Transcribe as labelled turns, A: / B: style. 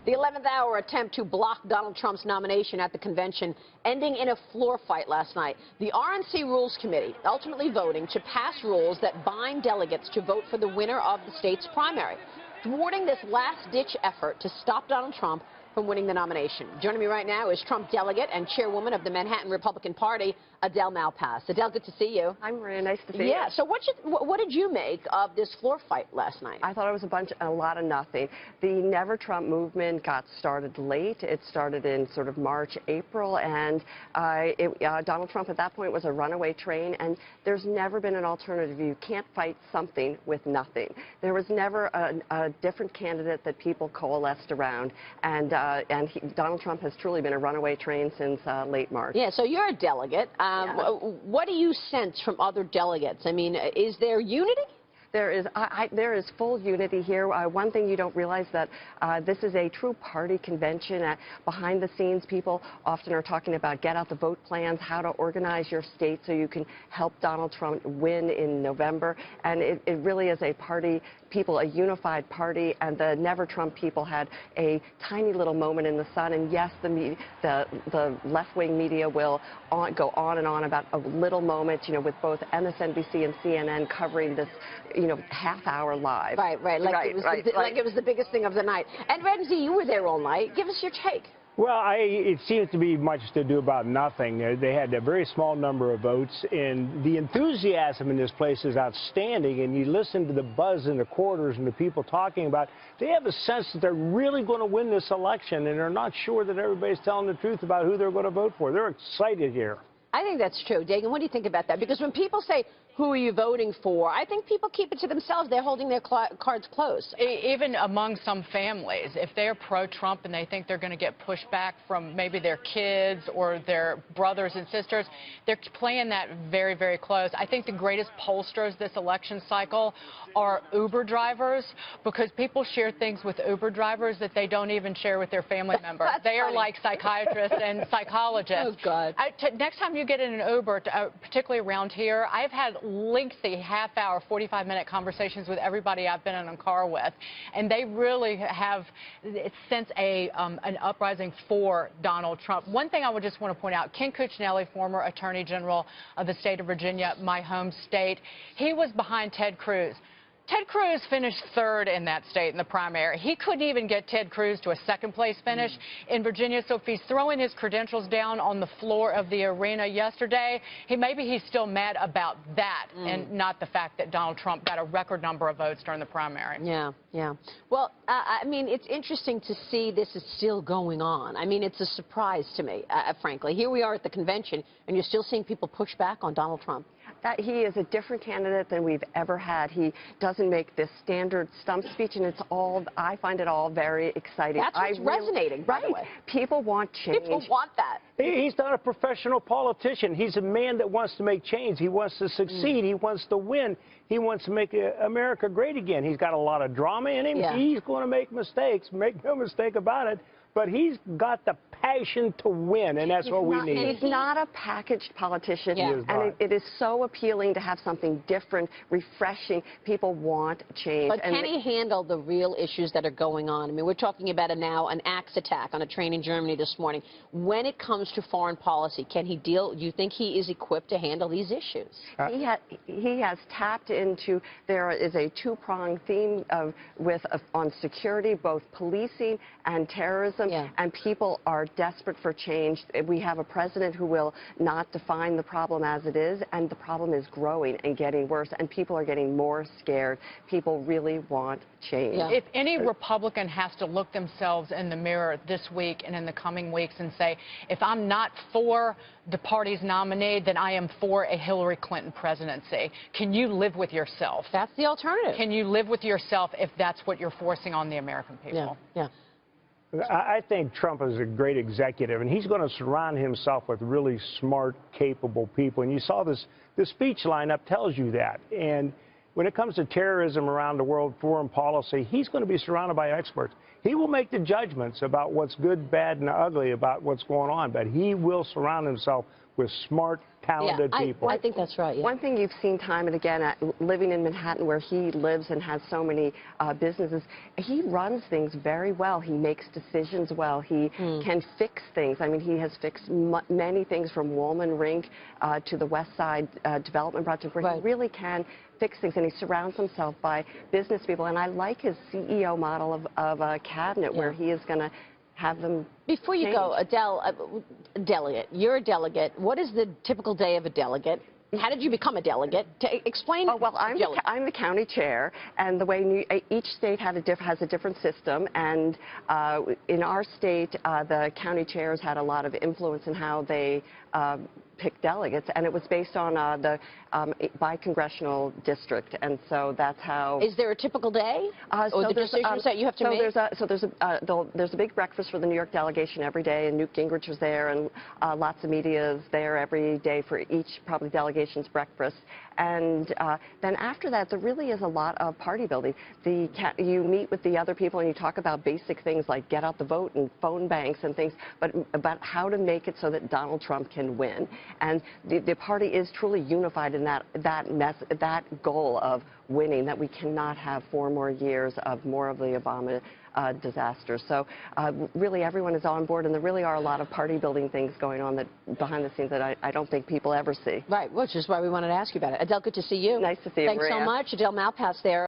A: The 11th hour attempt to block Donald Trump's nomination at the convention ending in a floor fight last night. The RNC Rules Committee ultimately voting to pass rules that bind delegates to vote for the winner of the state's primary, thwarting this last-ditch effort to stop Donald Trump from winning the nomination. Joining me right now is Trump delegate and chairwoman of the Manhattan Republican Party, Adele Malpass. Adele, good to see you.
B: Hi, Maria. Nice to see you.
A: Yeah. So what did you make of this floor fight last night?
B: I thought it was a lot of nothing. The Never Trump movement got started late. It started in sort of March, April, and Donald Trump at that point was a runaway train, and there's never been an alternative. You can't fight something with nothing. There was never a different candidate that people coalesced around, and Donald Trump has truly been a runaway train since late March.
A: Yeah, so you're a delegate.
B: Yeah.
A: What do you sense from other delegates? I mean, is there unity?
B: There is full unity here. One thing you don't realize that this is a true party convention. Behind the scenes, people often are talking about get out the vote plans, how to organize your state so you can help Donald Trump win in November. And it really is a party, a unified party. And the Never Trump people had a tiny little moment in the sun. And yes, the left-wing media will go on and on about a little moment, with both MSNBC and CNN covering this, half-hour live.
A: Right. Like it was the biggest thing of the night. And Rensi, you were there all night. Give us your take.
C: Well, it seems to be much to do about nothing. They had a very small number of votes, and the enthusiasm in this place is outstanding. And you listen to the buzz in the corridors and the people talking about, they have a sense that they're really going to win this election, and they're not sure that everybody's telling the truth about who they're going to vote for. They're excited here.
A: I think that's true. Dagen, what do you think about that? Because when people say, who are you voting for, I think people keep it to themselves. They're holding their cards close.
D: Even among some families, if they're pro-Trump and they think they're going to get pushback from maybe their kids or their brothers and sisters, they're playing that very, very close. I think the greatest pollsters this election cycle are Uber drivers, because people share things with Uber drivers that they don't even share with their family members. They are like psychiatrists and psychologists.
A: Oh, God.
D: Next time you get in an Uber, particularly around here, I've had lengthy half-hour, 45-minute conversations with everybody I've been in a car with, and they really have sensed an uprising for Donald Trump. One thing I would just want to point out, Ken Cuccinelli, former Attorney General of the state of Virginia, my home state, he was behind Ted Cruz. Ted Cruz finished third in that state in the primary. He couldn't even get Ted Cruz to a second-place finish in Virginia. So if he's throwing his credentials down on the floor of the arena yesterday, maybe he's still mad about that and not the fact that Donald Trump got a record number of votes during the primary.
A: Yeah. Well, I mean, it's interesting to see this is still going on. I mean, it's a surprise to me, frankly. Here we are at the convention, and you're still seeing people push back on Donald Trump.
B: That he is a different candidate than we've ever had. He doesn't make this standard stump speech, and I find it all very exciting.
A: That's what's resonating, by the way.
B: People want change.
A: People want that.
C: He's not a professional politician. He's a man that wants to make change. He wants to succeed. He wants to win. He wants to make America great again. He's got a lot of drama in him.
A: Yeah.
C: He's going to make mistakes. Make no mistake about it. But he's got the passion to win, and that's what we need.
B: He's not a packaged politician,
C: and
B: it is so appealing to have something different, refreshing. People want change.
A: But can he handle the real issues that are going on? I mean, we're talking about an axe attack on a train in Germany this morning. When it comes to foreign policy, can he deal? Do you think he is equipped to handle these issues?
B: He has tapped into, there is a two-pronged theme on security, both policing and terrorism. And people are desperate for change. We have a president who will not define the problem as it is, and the problem is growing and getting worse, and people are getting more scared. People really want change.
D: Yeah. If any Republican has to look themselves in the mirror this week and in the coming weeks and say, if I'm not for the party's nominee, then I am for a Hillary Clinton presidency. Can you live with yourself?
A: That's the alternative.
D: Can you live with yourself if that's what you're forcing on the American people?
A: Yeah.
C: I think Trump is a great executive, and he's going to surround himself with really smart, capable people. And you saw this speech lineup tells you that. And when it comes to terrorism around the world, foreign policy, he's going to be surrounded by experts. He will make the judgments about what's good, bad, and ugly about what's going on, but he will surround himself with smart, talented people.
A: I think that's right. Yeah.
B: One thing you've seen time and again, living in Manhattan where he lives and has so many businesses, he runs things very well. He makes decisions well. He can fix things. I mean, he has fixed many things from Woolman Rink to the West Side development project where he really can fix things, and he surrounds himself by business people. And I like his CEO model of a cabinet where he is going to have them.
A: Before you go, Adele, delegate. You're a delegate. What is the typical day of a delegate? How did you become a delegate? Explain.
B: Oh, well, I'm the county chair, and the way each state has a different system, and in our state, the county chairs had a lot of influence in how they pick delegates, and it was based on by congressional district, and so that's how.
A: Is there a typical day? Or the decisions that you have to make?
B: There's a big breakfast for the New York delegation every day, and Newt Gingrich was there, and lots of media is there every day for each probably delegation's breakfast. And then after that, there really is a lot of party building. You meet with the other people and you talk about basic things like get out the vote and phone banks and things, but about how to make it so that Donald Trump can win. And the party is truly unified in that goal of winning, that we cannot have 4 more years of more of the Obama disaster. So really everyone is on board, and there really are a lot of party building things going on behind the scenes that I don't think people ever see.
A: Right, which is why we wanted to ask you about it. Adele, good to see you.
B: Nice to see you,
A: Thanks
B: Maria.
A: so much. Adele Malpass there.